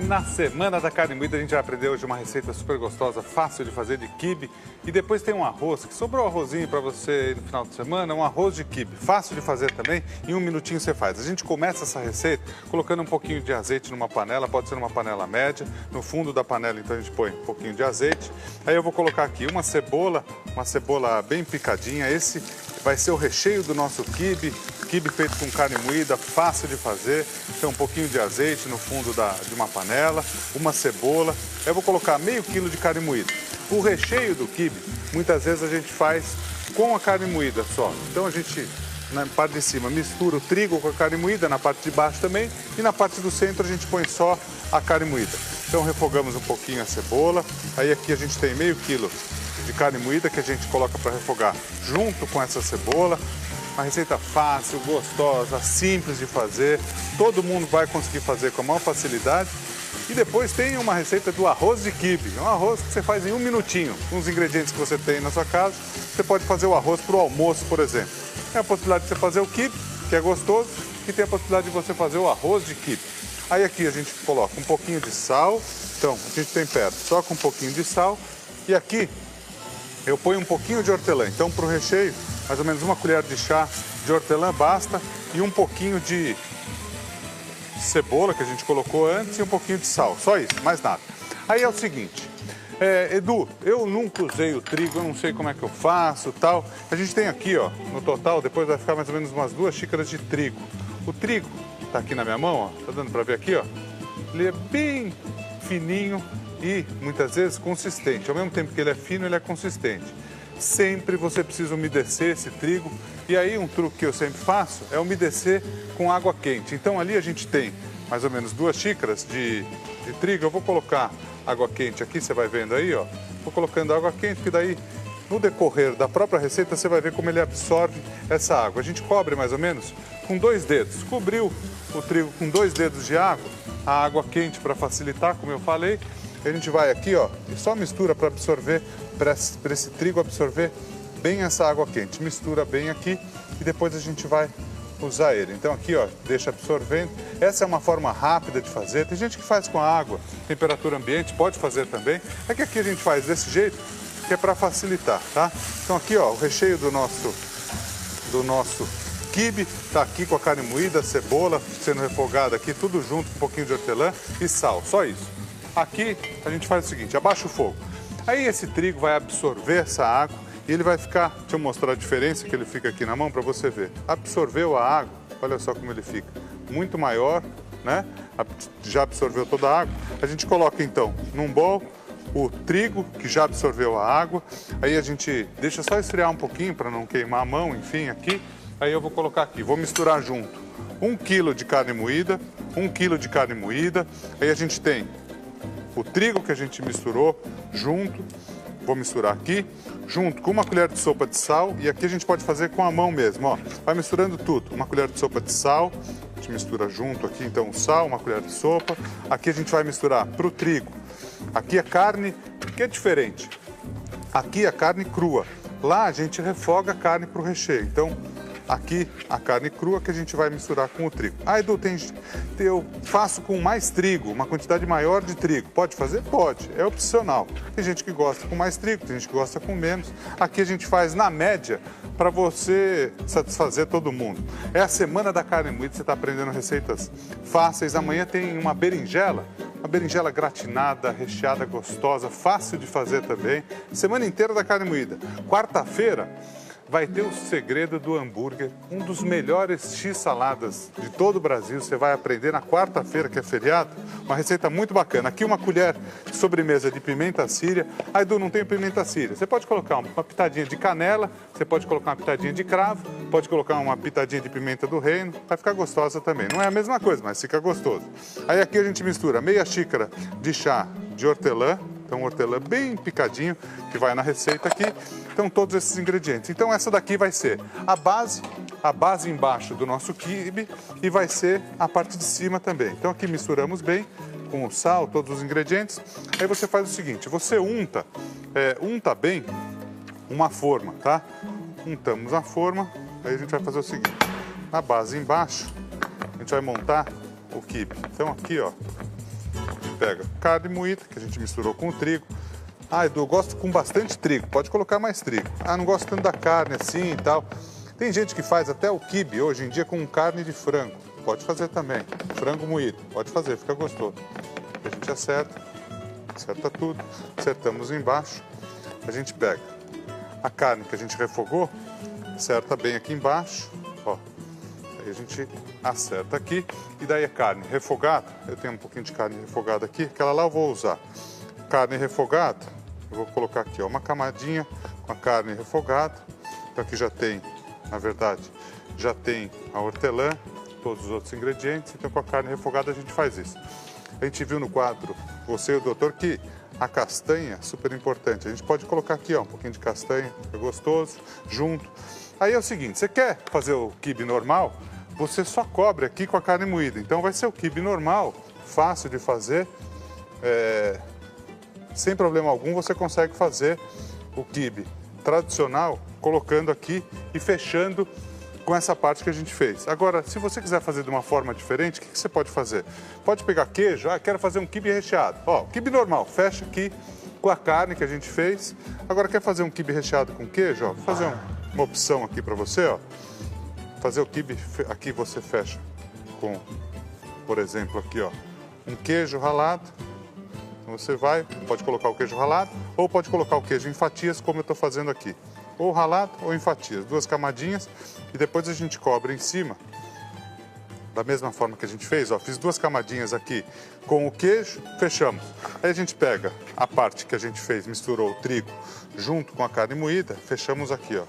na Semana da Carne Moída a gente vai aprender hoje uma receita super gostosa, fácil de fazer, de quibe. E depois tem um arroz, que sobrou arrozinho para você no final de semana, um arroz de quibe. Fácil de fazer também, em um minutinho você faz. A gente começa essa receita colocando um pouquinho de azeite numa panela, pode ser numa panela média. No fundo da panela, então, a gente põe um pouquinho de azeite. Aí eu vou colocar aqui uma cebola bem picadinha. Esse vai ser o recheio do nosso quibe. Quibe feito com carne moída, fácil de fazer. Então, um pouquinho de azeite no fundo de uma panela, uma cebola. Eu vou colocar meio quilo de carne moída. O recheio do quibe, muitas vezes a gente faz com a carne moída só. Então, a gente, na parte de cima, mistura o trigo com a carne moída, na parte de baixo também. E na parte do centro, a gente põe só a carne moída. Então, refogamos um pouquinho a cebola. Aí, aqui a gente tem meio quilo de carne moída que a gente coloca para refogar junto com essa cebola. Uma receita fácil, gostosa, simples de fazer. Todo mundo vai conseguir fazer com a maior facilidade. E depois tem uma receita do arroz de quibe. É um arroz que você faz em um minutinho. Com os ingredientes que você tem na sua casa, você pode fazer o arroz para o almoço, por exemplo. Tem a possibilidade de você fazer o quibe, que é gostoso, e tem a possibilidade de você fazer o arroz de quibe. Aí aqui a gente coloca um pouquinho de sal. Então, a gente tempera só com um pouquinho de sal. E aqui eu ponho um pouquinho de hortelã. Então, para o recheio, mais ou menos uma colher de chá de hortelã basta e um pouquinho de cebola que a gente colocou antes e um pouquinho de sal. Só isso, mais nada. Aí é o seguinte, Edu, eu nunca usei o trigo, eu não sei como é que eu faço, tal. A gente tem aqui, ó, no total, depois vai ficar mais ou menos umas 2 xícaras de trigo. O trigo tá aqui na minha mão, ó, tá dando para ver aqui, ó. Ele é bem fininho e muitas vezes consistente. Ao mesmo tempo que ele é fino, ele é consistente. Sempre você precisa umedecer esse trigo. E aí um truque que eu sempre faço é umedecer com água quente. Então ali a gente tem mais ou menos 2 xícaras de trigo. Eu vou colocar água quente aqui, você vai vendo aí, ó. Vou colocando água quente, que daí no decorrer da própria receita você vai ver como ele absorve essa água. A gente cobre mais ou menos com 2 dedos. Cobriu o trigo com 2 dedos de água, a água quente para facilitar, como eu falei. A gente vai aqui, ó, e só mistura para absorver, para esse trigo absorver bem essa água quente. Mistura bem aqui e depois a gente vai usar ele. Então aqui, ó, deixa absorvendo. Essa é uma forma rápida de fazer. Tem gente que faz com a água, temperatura ambiente, pode fazer também. É que aqui a gente faz desse jeito, que é para facilitar, tá? Então aqui, ó, o recheio do nosso quibe tá aqui com a carne moída, cebola sendo refogada aqui, tudo junto, com um pouquinho de hortelã e sal, só isso. Aqui a gente faz o seguinte, abaixa o fogo. Aí esse trigo vai absorver essa água e ele vai ficar, deixa eu mostrar a diferença que ele fica aqui na mão para você ver. Absorveu a água, olha só como ele fica, muito maior, né? Já absorveu toda a água. A gente coloca então num bowl o trigo que já absorveu a água. Aí a gente deixa só esfriar um pouquinho para não queimar a mão, enfim, aqui. Aí eu vou colocar aqui, vou misturar junto 1 quilo de carne moída, 1 quilo de carne moída. Aí a gente tem o trigo que a gente misturou junto, vou misturar aqui, junto com uma colher de sopa de sal, e aqui a gente pode fazer com a mão mesmo, ó. Vai misturando tudo, uma colher de sopa de sal, a gente mistura junto aqui, então o sal, uma colher de sopa. Aqui a gente vai misturar para o trigo. Aqui a carne, que é diferente. Aqui a carne crua, lá a gente refoga a carne para o recheio, então aqui a carne crua que a gente vai misturar com o trigo. Ah, Edu, eu faço com mais trigo, uma quantidade maior de trigo. Pode fazer? Pode, é opcional. Tem gente que gosta com mais trigo, tem gente que gosta com menos. Aqui a gente faz na média para você satisfazer todo mundo. É a Semana da Carne Moída, você está aprendendo receitas fáceis. Amanhã tem uma berinjela gratinada, recheada, gostosa, fácil de fazer também. Semana inteira da carne moída. Quarta-feira vai ter o segredo do hambúrguer, um dos melhores x-saladas de todo o Brasil. Você vai aprender na quarta-feira, que é feriado, uma receita muito bacana. Aqui uma colher de sobremesa de pimenta síria. Ah, Edu, não tem pimenta síria. Você pode colocar uma pitadinha de canela, você pode colocar uma pitadinha de cravo, pode colocar uma pitadinha de pimenta do reino, vai ficar gostosa também. Não é a mesma coisa, mas fica gostoso. Aí aqui a gente mistura meia xícara de chá de hortelã, então hortelã bem picadinho, que vai na receita aqui. Então todos esses ingredientes. Então essa daqui vai ser a base embaixo do nosso quibe e vai ser a parte de cima também. Então aqui misturamos bem com o sal, todos os ingredientes. Aí você faz o seguinte, você unta bem uma forma, tá? Untamos a forma, aí a gente vai fazer o seguinte, na base embaixo a gente vai montar o quibe. Então aqui, ó, pega carne moída, que a gente misturou com o trigo. Ah, Edu, eu gosto com bastante trigo, pode colocar mais trigo. Ah, não gosto tanto da carne assim e tal. Tem gente que faz até o quibe hoje em dia com carne de frango. Pode fazer também. Frango moído, pode fazer, fica gostoso. A gente acerta tudo, acertamos embaixo. A gente pega a carne que a gente refogou, acerta bem aqui embaixo, ó. Aí a gente acerta aqui e daí a carne refogada, eu tenho um pouquinho de carne refogada aqui, aquela lá eu vou usar. Carne refogada, eu vou colocar aqui, ó, uma camadinha com a carne refogada. Então aqui já tem, na verdade, já tem a hortelã, todos os outros ingredientes, então com a carne refogada a gente faz isso. A gente viu no quadro, você e o doutor, que a castanha é super importante. A gente pode colocar aqui, ó, um pouquinho de castanha, é gostoso, junto. Aí é o seguinte, você quer fazer o quibe normal, você só cobre aqui com a carne moída. Então vai ser o quibe normal, fácil de fazer, sem problema algum você consegue fazer o quibe tradicional colocando aqui e fechando com essa parte que a gente fez. Agora, se você quiser fazer de uma forma diferente, o que você pode fazer? Pode pegar queijo, quero fazer um quibe recheado. Ó, quibe normal, fecha aqui com a carne que a gente fez. Agora, quer fazer um quibe recheado com queijo? Ó, vou fazer uma opção aqui para você, ó. Fazer o quibe, aqui você fecha com, por exemplo, aqui, ó, um queijo ralado. Então você pode colocar o queijo ralado ou pode colocar o queijo em fatias, como eu estou fazendo aqui. Ou ralado ou em fatias, 2 camadinhas e depois a gente cobre em cima. Da mesma forma que a gente fez, ó, fiz 2 camadinhas aqui com o queijo, fechamos. Aí a gente pega a parte que a gente fez, misturou o trigo junto com a carne moída, fechamos aqui, ó.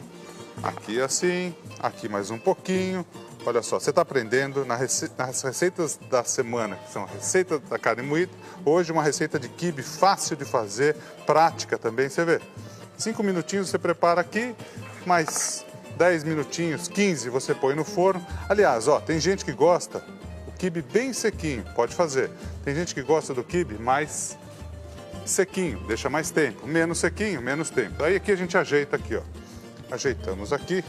Aqui assim, aqui mais um pouquinho. Olha só, você está aprendendo nas receitas da semana, que são a receita da carne moída. Hoje uma receita de quibe fácil de fazer, prática também, você vê. 5 minutinhos você prepara aqui, mais 10 minutinhos, 15 você põe no forno. Aliás, ó, tem gente que gosta do quibe bem sequinho, pode fazer. Tem gente que gosta do quibe mais sequinho, deixa mais tempo. Menos sequinho, menos tempo. Aí aqui a gente ajeita aqui, ó. Ajeitamos aqui.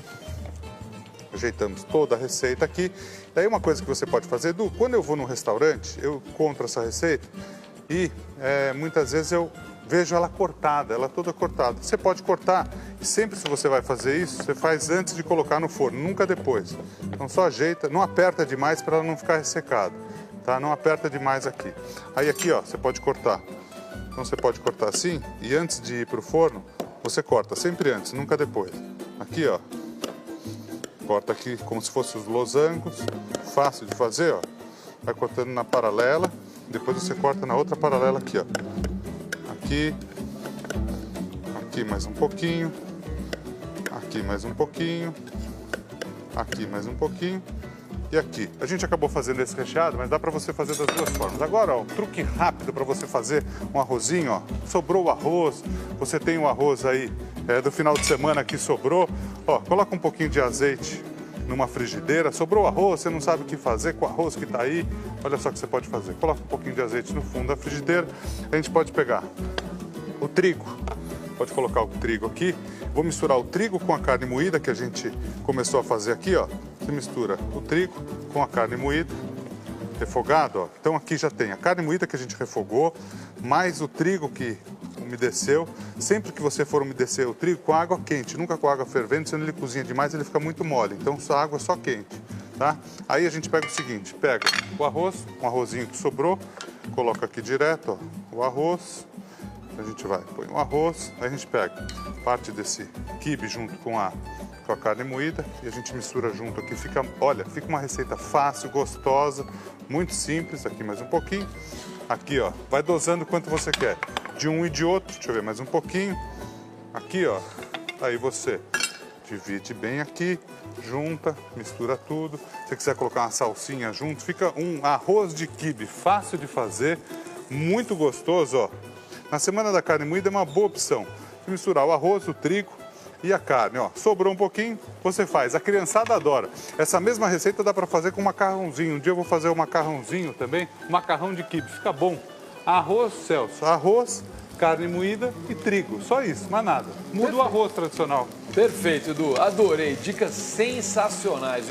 Ajeitamos toda a receita aqui. Daí uma coisa que você pode fazer, Edu, quando eu vou num restaurante, eu encontro essa receita e muitas vezes eu vejo ela cortada, ela toda cortada. Você pode cortar e sempre se você vai fazer isso, você faz antes de colocar no forno, nunca depois. Então só ajeita, não aperta demais para ela não ficar ressecada, tá? Não aperta demais aqui. Aí aqui, ó, você pode cortar. Então você pode cortar assim e antes de ir para o forno, você corta sempre antes, nunca depois. Aqui, ó. Corta aqui como se fossem os losangos, fácil de fazer, ó. Vai cortando na paralela, depois você corta na outra paralela aqui, ó. Aqui, aqui mais um pouquinho, aqui mais um pouquinho, aqui mais um pouquinho e aqui. A gente acabou fazendo esse recheado, mas dá para você fazer das duas formas. Agora, ó, um truque rápido para você fazer um arrozinho, ó. Sobrou o arroz, você tem o arroz aí do final de semana que sobrou, ó, coloca um pouquinho de azeite numa frigideira, sobrou arroz, você não sabe o que fazer com o arroz que está aí, olha só o que você pode fazer. Coloca um pouquinho de azeite no fundo da frigideira, a gente pode pegar o trigo, pode colocar o trigo aqui, vou misturar o trigo com a carne moída que a gente começou a fazer aqui, ó. Você mistura o trigo com a carne moída, refogado, ó. Então aqui já tem a carne moída que a gente refogou, mais o trigo que umedeceu. Sempre que você for umedecer o trigo, com água quente, nunca com água fervendo, senão ele cozinha demais, ele fica muito mole. Então a água é só quente, tá? Aí a gente pega o seguinte, pega o arroz, um arrozinho que sobrou, coloca aqui direto, ó, o arroz. A gente põe o arroz, aí a gente pega parte desse quibe junto com a carne moída e a gente mistura junto aqui. Olha, fica uma receita fácil, gostosa, muito simples. Aqui mais um pouquinho. Aqui, ó, vai dosando quanto você quer. De um e de outro, deixa eu ver, mais um pouquinho. Aqui, ó, aí você divide bem aqui, junta, mistura tudo. Se você quiser colocar uma salsinha junto, fica um arroz de quibe fácil de fazer, muito gostoso, ó. Na semana da carne moída é uma boa opção. Você misturar o arroz, o trigo e a carne, ó. Sobrou um pouquinho, você faz. A criançada adora. Essa mesma receita dá para fazer com macarrãozinho. Um dia eu vou fazer um macarrãozinho também, macarrão de quibe, fica bom. Arroz, Celso, arroz, carne moída e trigo. Só isso, mais nada. Muda o arroz tradicional. Perfeito, Edu. Adorei. Dicas sensacionais.